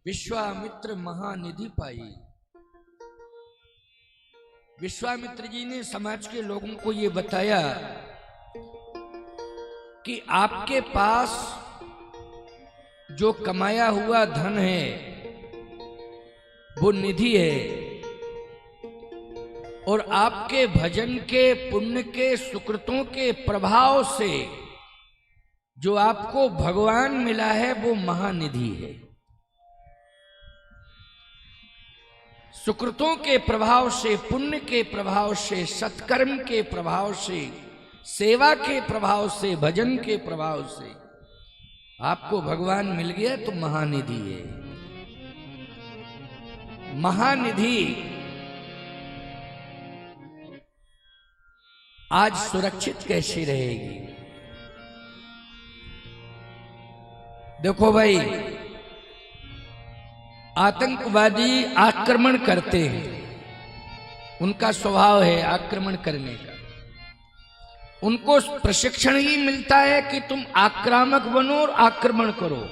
विश्वामित्र महानिधि पाई। विश्वामित्र जी ने समाज के लोगों को ये बताया कि आपके पास जो कमाया हुआ धन है वो निधि है, और आपके भजन के पुण्य के सुकृतों के प्रभाव से जो आपको भगवान मिला है वो महानिधि है। सुकृतों के प्रभाव से, पुण्य के प्रभाव से, सत्कर्म के प्रभाव से, सेवा के प्रभाव से, भजन के प्रभाव से आपको भगवान मिल गया तो महानिधि है। महानिधि आज सुरक्षित कैसे रहेगी? देखो भाई, आतंकवादी आक्रमण करते हैं, उनका स्वभाव है आक्रमण करने का। उनको प्रशिक्षण ही मिलता है कि तुम आक्रामक बनो और आक्रमण करो।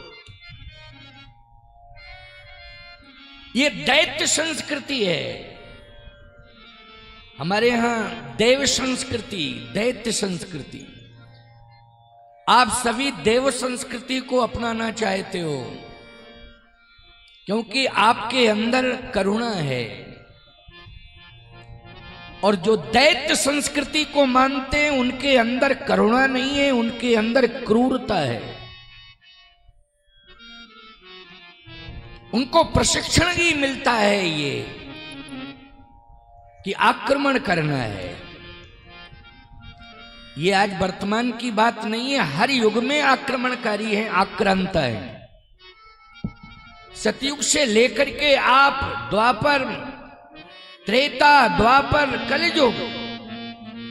ये दैत्य संस्कृति है। हमारे यहां देव संस्कृति, दैत्य संस्कृति। आप सभी देव संस्कृति को अपनाना चाहते हो क्योंकि आपके अंदर करुणा है, और जो दैत्य संस्कृति को मानते हैं उनके अंदर करुणा नहीं है, उनके अंदर क्रूरता है। उनको प्रशिक्षण ही मिलता है ये कि आक्रमण करना है। ये आज वर्तमान की बात नहीं है, हर युग में आक्रमणकारी है, आक्रांता है। सतयुग से लेकर के आप द्वापर, त्रेता, द्वापर, कलियुग,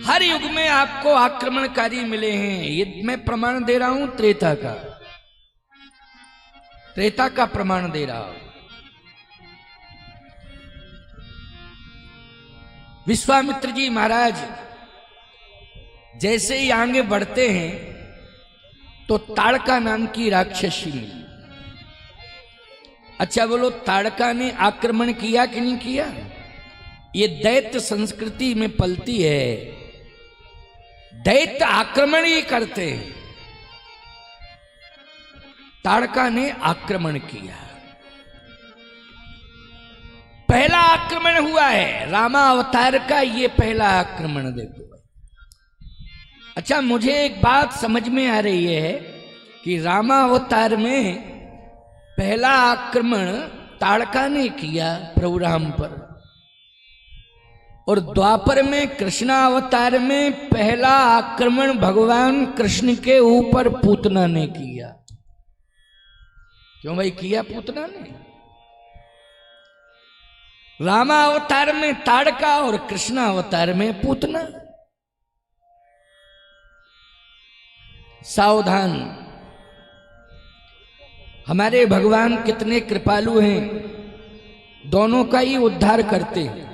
हर युग में आपको आक्रमणकारी मिले हैं। ये मैं प्रमाण दे रहा हूं त्रेता का प्रमाण दे रहा हूं। विश्वामित्र जी महाराज जैसे ही आगे बढ़ते हैं तो ताड़का नाम की राक्षसी मिली। अच्छा बोलो, ताड़का ने आक्रमण किया कि नहीं किया? ये दैत्य संस्कृति में पलती है, दैत्य आक्रमण ही करते हैं। ताड़का ने आक्रमण किया, पहला आक्रमण हुआ है रामा अवतार का, ये पहला आक्रमण देखो। अच्छा, मुझे एक बात समझ में आ रही है कि रामा अवतार में पहला आक्रमण ताड़का ने किया प्रभु राम पर, और द्वापर में कृष्णा अवतार में पहला आक्रमण भगवान कृष्ण के ऊपर पूतना ने किया। क्यों भाई किया पूतना ने? रामा अवतार में ताड़का और कृष्णा अवतार में पूतना। सावधान, हमारे भगवान कितने कृपालु हैं, दोनों का ही उद्धार करते हैं,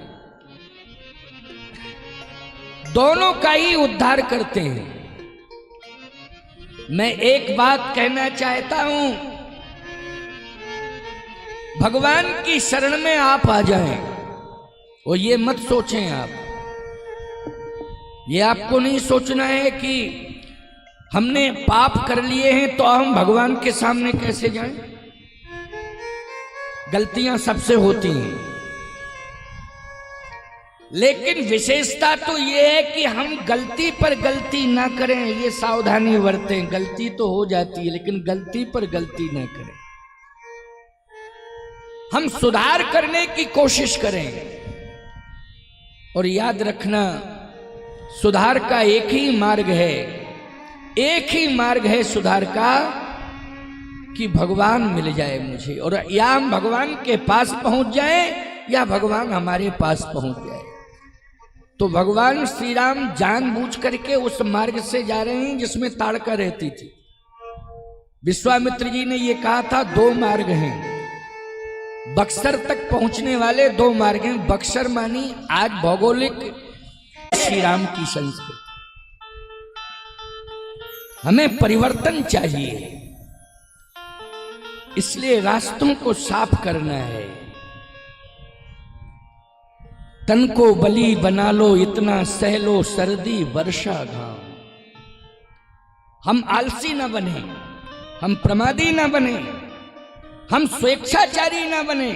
दोनों का ही उद्धार करते हैं। मैं एक बात कहना चाहता हूं, भगवान की शरण में आप आ जाएं, और ये मत सोचें आप, ये आपको नहीं सोचना है कि हमने पाप कर लिए हैं तो हम भगवान के सामने कैसे जाएं। गलतियां सबसे होती हैं, लेकिन विशेषता तो यह है कि हम गलती पर गलती ना करें, ये सावधानी बरतें। गलती तो हो जाती है लेकिन गलती पर गलती ना करें, हम सुधार करने की कोशिश करें। और याद रखना, सुधार का एक ही मार्ग है, एक ही मार्ग है सुधार का, कि भगवान मिल जाए मुझे, और या हम भगवान के पास पहुंच जाए या भगवान हमारे पास पहुंच जाए। तो भगवान श्री राम जानबूझ करके उस मार्ग से जा रहे हैं जिसमें ताड़का रहती थी। विश्वामित्र जी ने ये कहा था 2 मार्ग हैं, बक्सर तक पहुंचने वाले 2 मार्ग हैं। बक्सर मानी आज भौगोलिक श्री राम की संस्कृति। हमें परिवर्तन चाहिए, इसलिए रास्तों को साफ करना है। तन को बलि बना लो, इतना सह लो सर्दी वर्षा घाम। हम आलसी ना बने, हम प्रमादी ना बने, हम स्वेच्छाचारी ना बने,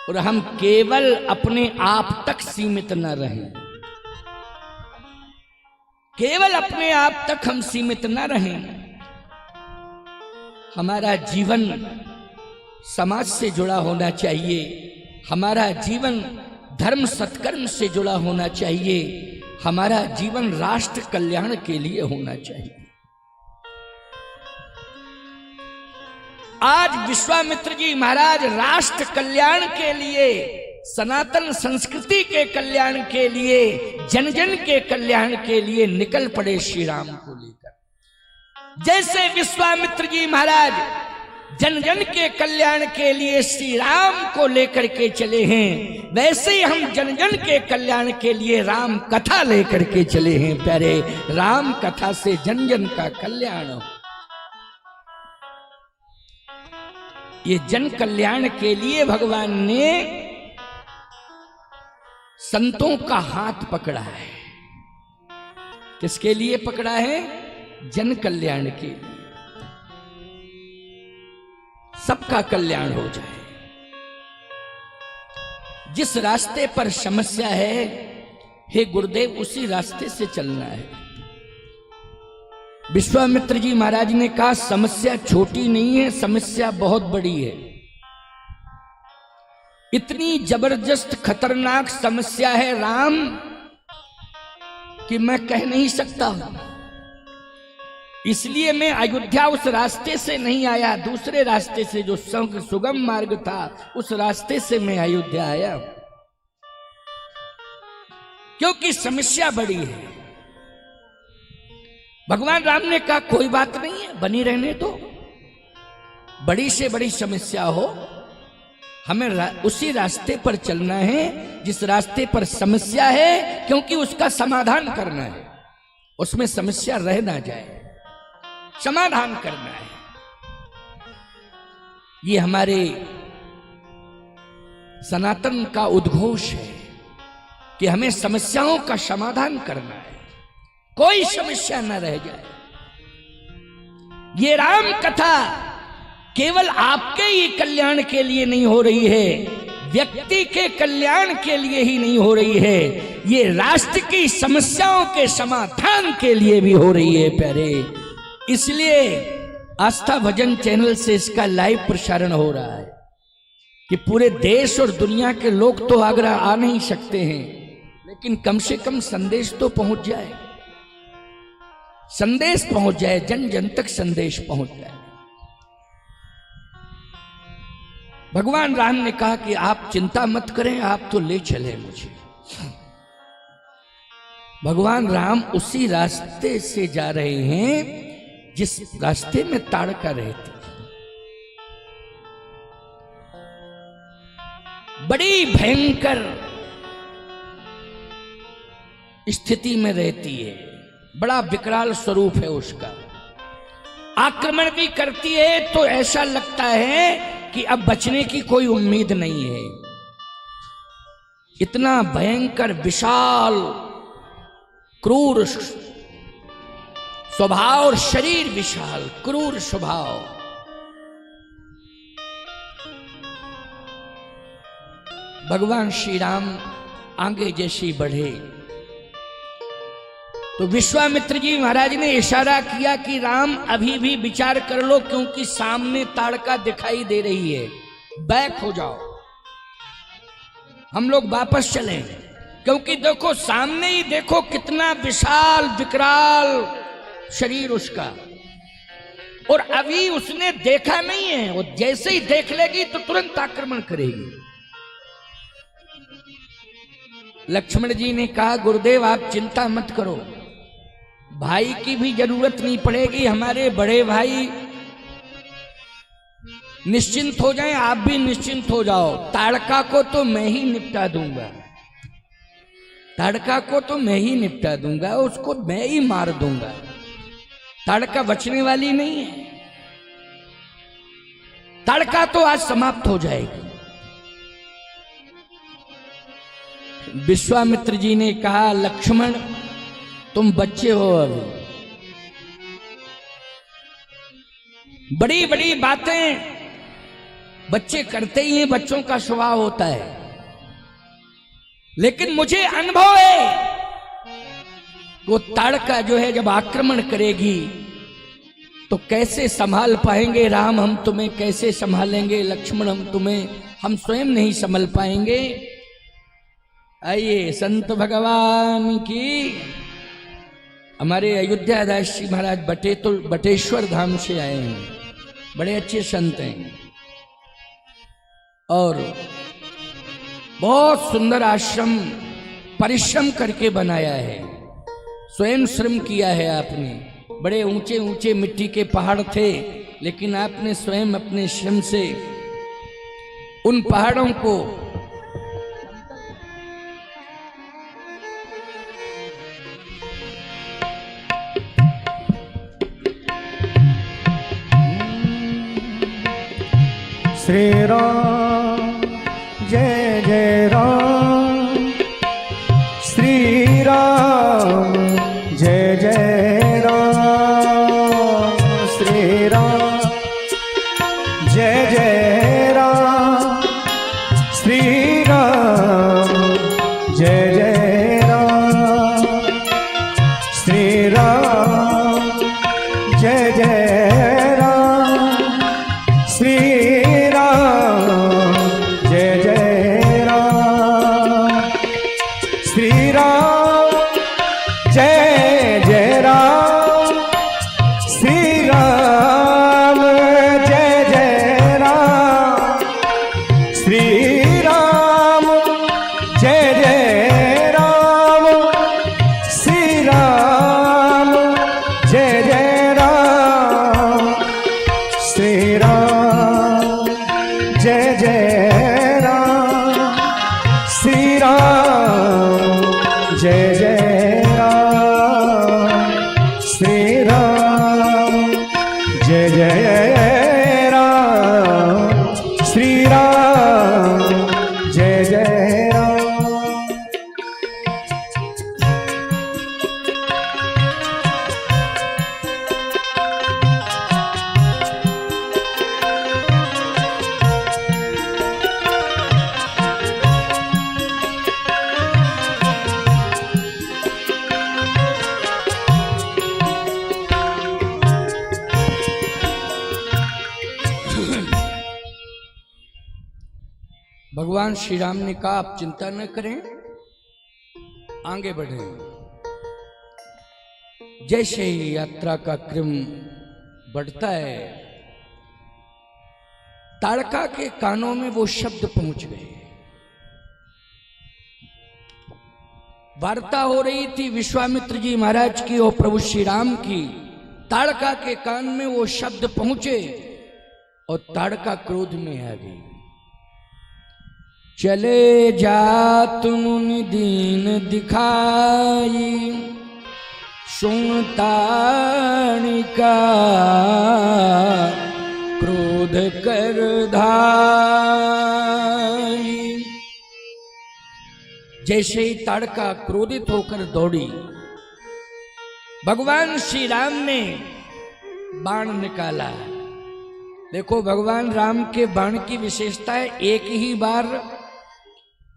और हम केवल अपने आप तक सीमित ना रहें। केवल अपने आप तक हम सीमित ना रहें। हमारा जीवन समाज से जुड़ा होना चाहिए, हमारा जीवन धर्म सत्कर्म से जुड़ा होना चाहिए, हमारा जीवन राष्ट्र कल्याण के लिए होना चाहिए। आज विश्वामित्र जी महाराज राष्ट्र कल्याण के लिए, सनातन संस्कृति के कल्याण के लिए, जन जन के कल्याण के लिए निकल पड़े श्री राम को लेकर। जैसे विश्वामित्र जी महाराज जन जन के कल्याण के लिए श्री राम को लेकर के चले हैं, वैसे ही हम जन जन के कल्याण के लिए राम कथा लेकर के चले हैं। प्यारे, राम कथा से जन जन का कल्याण हो। ये जन कल्याण के लिए भगवान ने संतों का हाथ पकड़ा है। किसके लिए पकड़ा है? जन कल्याण के लिए, सबका कल्याण हो जाए। जिस रास्ते पर समस्या है, हे गुरुदेव, उसी रास्ते से चलना है। विश्वामित्र जी महाराज ने कहा समस्या छोटी नहीं है, समस्या बहुत बड़ी है। इतनी जबरदस्त खतरनाक समस्या है राम कि मैं कह नहीं सकता हूं। इसलिए मैं अयोध्या उस रास्ते से नहीं आया, दूसरे रास्ते से जो सुगम मार्ग था उस रास्ते से मैं अयोध्या आया, क्योंकि समस्या बड़ी है। भगवान राम ने कहा कोई बात नहीं है, बनी रहने दो, बड़ी से बड़ी समस्या हो, हमें उसी रास्ते पर चलना है जिस रास्ते पर समस्या है, क्योंकि उसका समाधान करना है, उसमें समस्या रह ना जाए, समाधान करना है। ये हमारे सनातन का उद्घोष है कि हमें समस्याओं का समाधान करना है, कोई समस्या न रह जाए। ये राम कथा केवल आपके ही कल्याण के लिए नहीं हो रही है, व्यक्ति के कल्याण के लिए ही नहीं हो रही है, ये राष्ट्र की समस्याओं के समाधान के लिए भी हो रही है प्यारे। इसलिए आस्था भजन चैनल से इसका लाइव प्रसारण हो रहा है कि पूरे देश और दुनिया के लोग तो आगरा आ नहीं सकते हैं, लेकिन कम से कम संदेश तो पहुंच जाए, संदेश पहुंच जाए, जन जन तक संदेश पहुंच जाए। भगवान राम ने कहा कि आप चिंता मत करें, आप तो ले चले मुझे। भगवान राम उसी रास्ते से जा रहे हैं जिस रास्ते में ताड़का रहती, बड़ी भयंकर स्थिति में रहती है, बड़ा विकराल स्वरूप है उसका। आक्रमण भी करती है तो ऐसा लगता है कि अब बचने की कोई उम्मीद नहीं है। इतना भयंकर, विशाल, क्रूर स्वभाव और शरीर विशाल, क्रूर स्वभाव। भगवान श्री राम आगे जैसे बढ़े तो विश्वामित्र जी महाराज ने इशारा किया कि राम अभी भी विचार कर लो, क्योंकि सामने ताड़का दिखाई दे रही है, बैक हो जाओ, हम लोग वापस चलें। क्योंकि देखो सामने ही देखो कितना विशाल विकराल शरीर उसका, और अभी उसने देखा नहीं है, वो जैसे ही देख लेगी तो तुरंत आक्रमण करेगी। लक्ष्मण जी ने कहा गुरुदेव आप चिंता मत करो, भाई की भी जरूरत नहीं पड़ेगी, हमारे बड़े भाई निश्चिंत हो जाएं, आप भी निश्चिंत हो जाओ, ताड़का को तो मैं ही निपटा दूंगा, ताड़का को तो मैं ही निपटा दूंगा, उसको मैं ही मार दूंगा, ताड़का बचने वाली नहीं है। ताड़का तो आज समाप्त हो जाएगी। विश्वामित्र जी ने कहा, लक्ष्मण तुम बच्चे हो, अभी बड़ी बड़ी बातें बच्चे करते ही हैं, बच्चों का स्वभाव होता है, लेकिन मुझे अनुभव है वो ताड़का जो है जब आक्रमण करेगी तो कैसे संभाल पाएंगे। राम हम तुम्हें कैसे संभालेंगे, लक्ष्मण हम स्वयं नहीं संभल पाएंगे। आइए संत भगवान की। हमारे अयोध्या दास जी महाराज बटेश्वर धाम से आए हैं, बड़े अच्छे संत हैं और बहुत सुंदर आश्रम परिश्रम करके बनाया है, स्वयं श्रम किया है आपने। बड़े ऊंचे ऊंचे मिट्टी के पहाड़ थे, लेकिन आपने स्वयं अपने श्रम से उन पहाड़ों को श्री राम जय जय राम, श्री राम जय जय राम, श्री राम जय जय राम, श्री राम जय जय राम, श्री राम जय जय राम, श्री जय जय राम, श्री राम जय जय राम, श्री राम जय जय राम, श्री राम जय जय राम, श्री राम जय जय राम, श्री राम जय जय राम, श्री राम जय जय राम, श्री राम जय जय राम, श्री राम जय जय राम। भगवान श्री राम ने कहा, आप चिंता न करें, आगे बढ़ें। जैसे ही यात्रा का क्रम बढ़ता है, ताड़का के कानों में वो शब्द पहुंच गए। वार्ता हो रही थी विश्वामित्र जी महाराज की और प्रभु श्री राम की। ताड़का के कान में वो शब्द पहुंचे और ताड़का क्रोध में आ गई। चले जात मुनि दीन दिखाई, सुन ताड़िका क्रोध कर धाई। जैसे ही ताड़का क्रोधित होकर दौड़ी, भगवान श्री राम ने बाण निकाला। देखो भगवान राम के बाण की विशेषता है, एक ही बार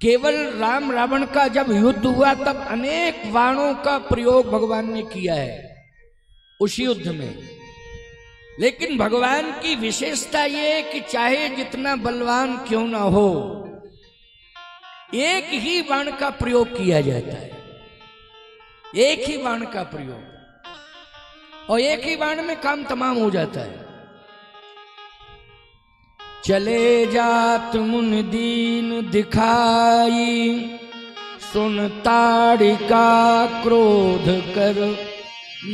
केवल राम रावण का जब युद्ध हुआ तब अनेक बाणों का प्रयोग भगवान ने किया है उस युद्ध में। लेकिन भगवान की विशेषता ये है कि चाहे जितना बलवान क्यों ना हो, एक ही बाण का प्रयोग किया जाता है, एक ही बाण का प्रयोग, और एक ही बाण में काम तमाम हो जाता है। चले जात मुनि दीन दिखाई, सुन ताड़िका क्रोध कर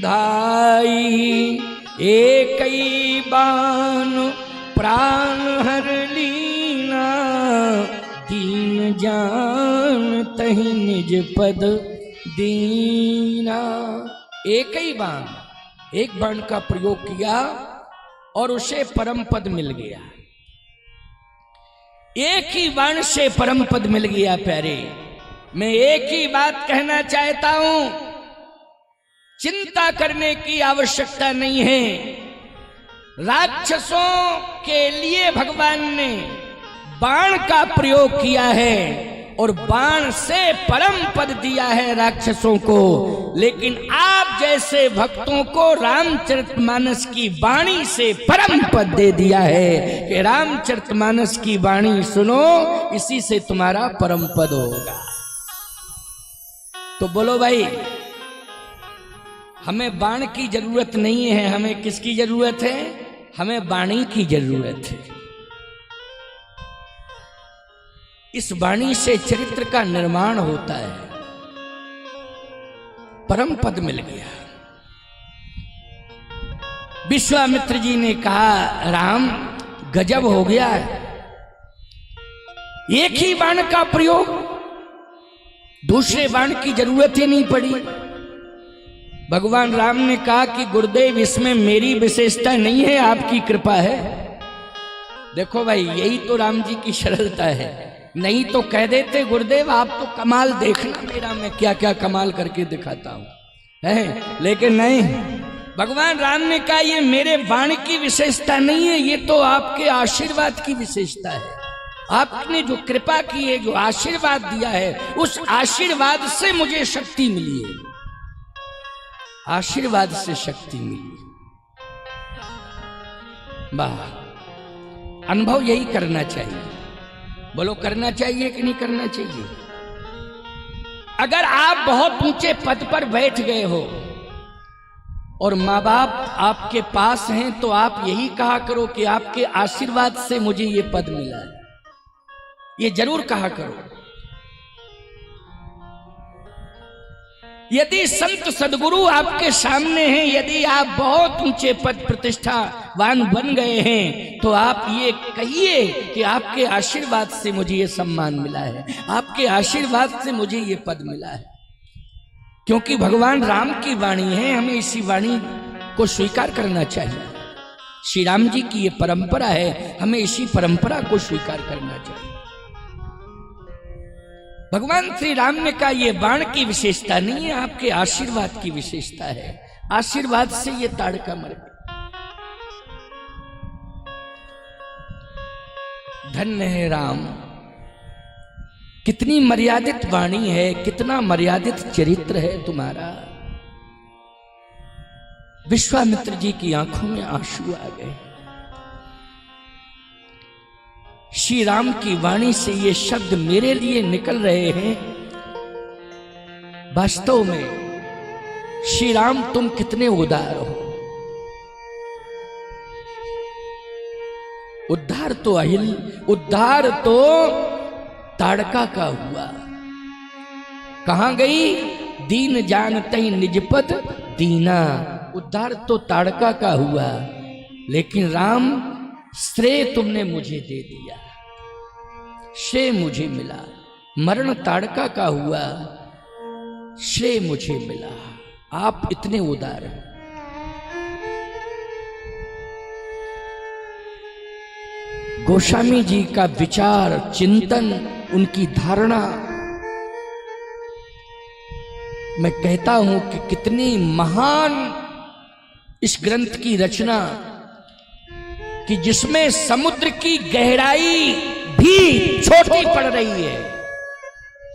धाई। एक ही बाण प्राण हर लीना, दीन जान तहि निज पद दीना। एक ही बाण, एक बाण का प्रयोग किया और उसे परम पद मिल गया। एक ही बाण से परम पद मिल गया प्यारे। मैं एक ही बात कहना चाहता हूं, चिंता करने की आवश्यकता नहीं है। राक्षसों के लिए भगवान ने बाण का प्रयोग किया है और बाण से परम पद दिया है राक्षसों को, लेकिन आप जैसे भक्तों को रामचरितमानस की वाणी से परम पद दे दिया है कि रामचरितमानस की वाणी सुनो, इसी से तुम्हारा परम पद होगा। तो बोलो भाई, हमें बाण की जरूरत नहीं है, हमें किसकी जरूरत है? हमें वाणी की जरूरत है। इस वाणी से चरित्र का निर्माण होता है। परम पद मिल गया। विश्वामित्र जी ने कहा, राम गजब हो गया है, एक ही बाण का प्रयोग, दूसरे बाण की जरूरत ही नहीं पड़ी। भगवान राम ने कहा कि गुरुदेव, इसमें मेरी विशेषता नहीं है, आपकी कृपा है। देखो भाई, यही तो राम जी की सरलता है। नहीं तो कह देते, गुरुदेव आप तो कमाल देखना मेरा, मैं क्या क्या कमाल करके दिखाता हूं, है। लेकिन नहीं, भगवान राम ने कहा ये मेरे बाण की विशेषता नहीं है, ये तो आपके आशीर्वाद की विशेषता है। आपने जो कृपा की है, जो आशीर्वाद दिया है, उस आशीर्वाद से मुझे शक्ति मिली है। आशीर्वाद से शक्ति मिली। वाह, अनुभव यही करना चाहिए। बोलो, करना चाहिए कि नहीं करना चाहिए? अगर आप बहुत ऊंचे पद पर बैठ गए हो और माँ बाप आपके पास हैं, तो आप यही कहा करो कि आपके आशीर्वाद से मुझे ये पद मिला है। ये जरूर कहा करो। यदि संत सदगुरु आपके सामने हैं, यदि आप बहुत ऊंचे पद प्रतिष्ठावान बन गए हैं, तो आप ये कहिए कि आपके आशीर्वाद से मुझे ये सम्मान मिला है, आपके आशीर्वाद से मुझे ये पद मिला है। क्योंकि भगवान राम की वाणी है, हमें इसी वाणी को स्वीकार करना चाहिए। श्री राम जी की ये परंपरा है, हमें इसी परंपरा को स्वीकार करना चाहिए। भगवान श्री राम ने कहा ये बाण की विशेषता नहीं है, आपके आशीर्वाद की विशेषता है। आशीर्वाद से ये ताड़का मर गया। धन्य है राम, कितनी मर्यादित वाणी है, कितना मर्यादित चरित्र है तुम्हारा। विश्वामित्र जी की आंखों में आंसू आ गए। श्री राम की वाणी से ये शब्द मेरे लिए निकल रहे हैं। वास्तव में श्री राम तुम कितने उदार हो। उद्धार तो ताड़का का हुआ। कहां गई? दीन जानते ही निजपद दीना। उद्धार तो ताड़का का हुआ, लेकिन राम श्रेय तुमने मुझे दे दिया, श्रेय मुझे मिला। मरण ताड़का का हुआ, श्रेय मुझे मिला। आप इतने उदार हैं। गोस्वामी जी का विचार, चिंतन, उनकी धारणा, मैं कहता हूं कि कितनी महान इस ग्रंथ की रचना, कि जिसमें समुद्र की गहराई भी छोटी पड़ रही है।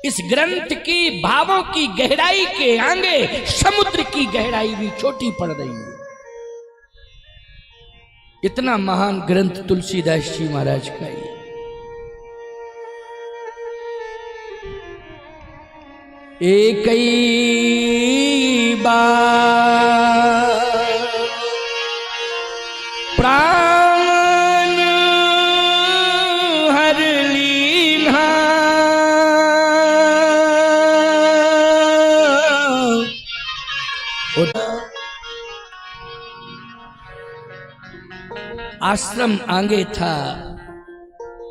इस ग्रंथ की भावों की गहराई के आगे समुद्र की गहराई भी छोटी पड़ रही है। इतना महान ग्रंथ तुलसीदास जी महाराज का ये। एक ही बार प्राण हर लीन्हा, आश्रम आगे था,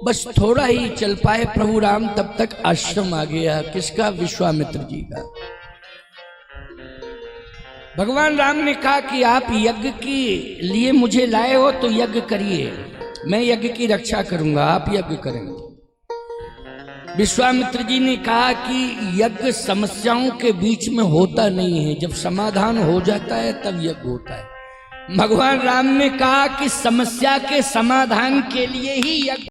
बस थोड़ा ही चल पाए प्रभु राम, तब तक आश्रम आ गया। किसका? विश्वामित्र जी का। भगवान राम ने कहा कि आप यज्ञ के लिए मुझे लाए हो तो यज्ञ करिए, मैं यज्ञ की रक्षा करूंगा, आप यज्ञ करेंगे। विश्वामित्र जी ने कहा कि यज्ञ समस्याओं के बीच में होता नहीं है, जब समाधान हो जाता है तब यज्ञ होता है। भगवान राम ने कहा कि समस्या के समाधान के लिए ही यज्ञ